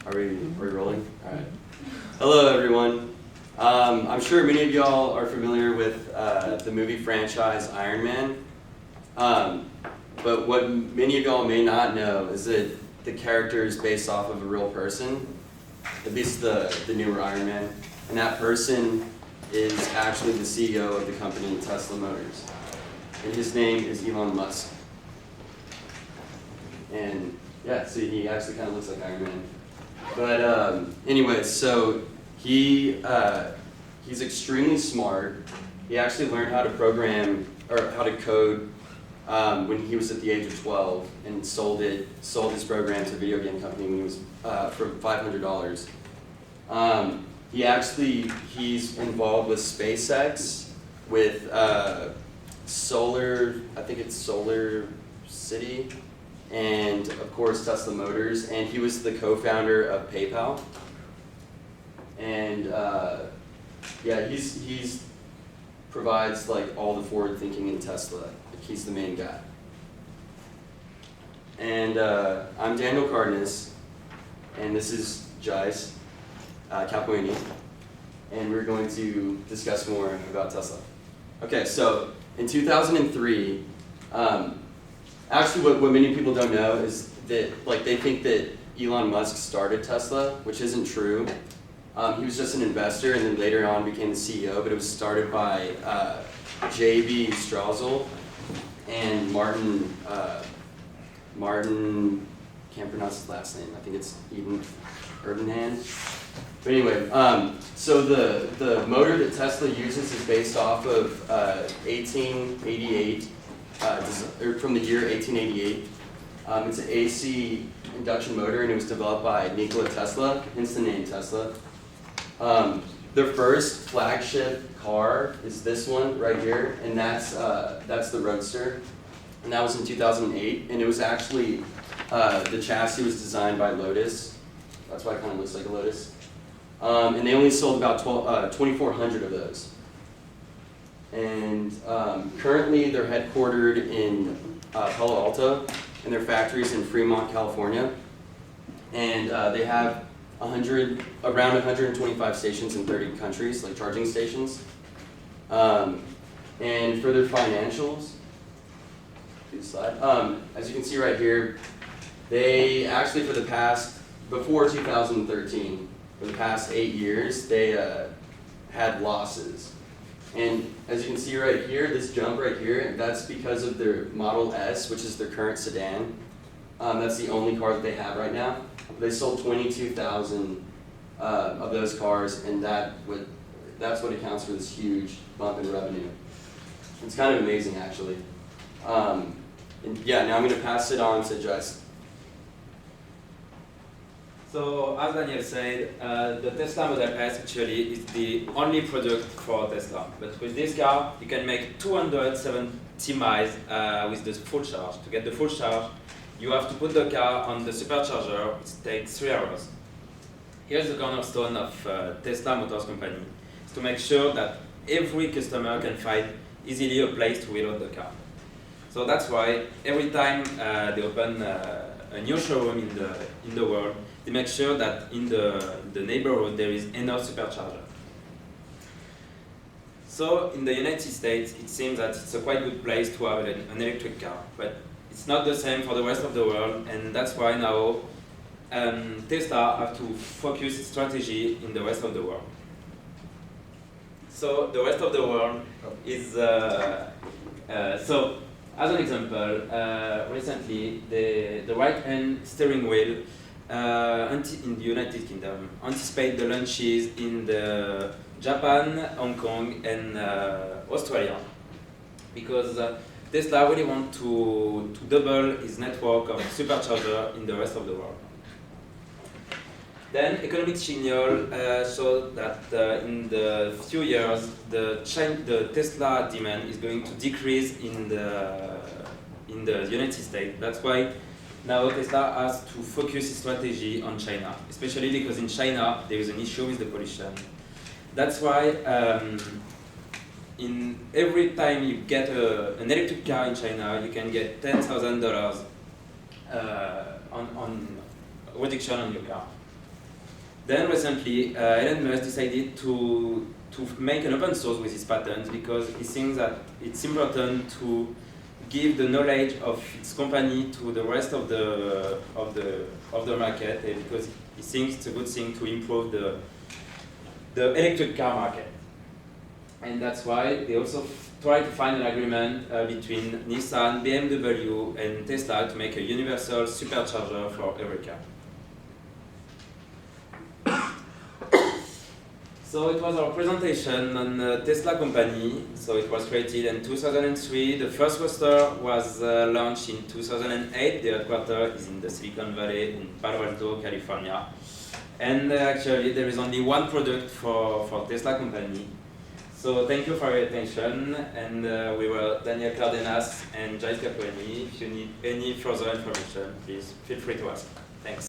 Are we rolling? All right. Hello, everyone. I'm sure many of y'all are familiar with the movie franchise Iron Man. But what many of y'all may not know is that the character is based off of a real person, at least the newer Iron Man. And that person is actually the CEO of the company Tesla Motors. And his name is Elon Musk. And yeah, see, he actually kind of looks like Iron Man. But anyway, so he's extremely smart. He actually learned how to program or how to code when he was at the age of 12, and sold his program to a video game company when he was for $500. He's involved with SpaceX, with Solar City, and of course Tesla Motors, and he was the co-founder of PayPal. And yeah, he's provides like all the forward thinking in Tesla. Like, he's the main guy. And I'm Daniel Cardenas, and this is Jais Capoini, and we're going to discuss more about Tesla. Okay, so in 2003, actually what many people don't know is that they think that Elon Musk started Tesla, which isn't true. He was just an investor and then later on became the CEO, but it was started by J.B. Strausel and Martin, can't pronounce his last name, I think it's Erdenhand. But anyway, so the motor that Tesla uses is based off of 1888, from the year 1888. It's an AC induction motor, and it was developed by Nikola Tesla, hence the name Tesla. Their first flagship car is this one right here, and that's the Roadster, and that was in 2008. And it was actually the chassis was designed by Lotus. That's why it kind of looks like a Lotus. And they only sold about 2,400 of those. And currently they're headquartered in Palo Alto, and their factory's in Fremont, California. And they have around 125 stations in 30 countries, like charging stations. And for their financials, as you can see right here, they actually before 2013, for the past 8 years, they had losses. And as you can see right here, this jump right here, that's because of their Model S, which is their current sedan. That's the only car that they have right now. They sold 22,000 of those cars, and that's what accounts for this huge bump in revenue. It's kind of amazing, actually. And yeah, now I'm going to pass it on to Jais. So, as Daniel said, the Tesla Model S actually is the only product for Tesla. But with this car, you can make 270 miles with the full charge. To get the full charge, you have to put the car on the supercharger, which takes 3 hours. Here's the cornerstone of Tesla Motors Company, is to make sure that every customer can find easily a place to reload the car. So that's why every time they open a new showroom in the world, they make sure that in the neighborhood there is enough supercharger. So in the United States, it seems that it's a quite good place to have an electric car, but it's not the same for the rest of the world, and that's why now Tesla have to focus its strategy in the rest of the world. So the rest of the world is, so as an example, recently the right-hand steering wheel in the United Kingdom anticipate the launches in Japan, Hong Kong, and Australia, because Tesla really want to double its network of supercharger in the rest of the world. Then economic signal show that in the few years the Tesla demand is going to decrease in the United States. That's why now Tesla has to focus its strategy on China, especially because in China there is an issue with the pollution. That's why in every time you get an electric car in China, you can get $10,000 on reduction on your car. Then recently, Elon Musk decided to make an open source with his patents because he thinks that it's important to give the knowledge of its company to the rest of the market, because he thinks it's a good thing to improve the electric car market. And that's why they also try to find an agreement between Nissan, BMW, and Tesla to make a universal supercharger for every car. So it was our presentation on the Tesla company. So it was created in 2003. The first roadster was launched in 2008. The headquarters is in the Silicon Valley in Palo Alto, California. And actually there is only one product for Tesla company. So thank you for your attention, and we were Daniel Cardenas and Giles Capuani. If you need any further information, please feel free to ask. Thanks.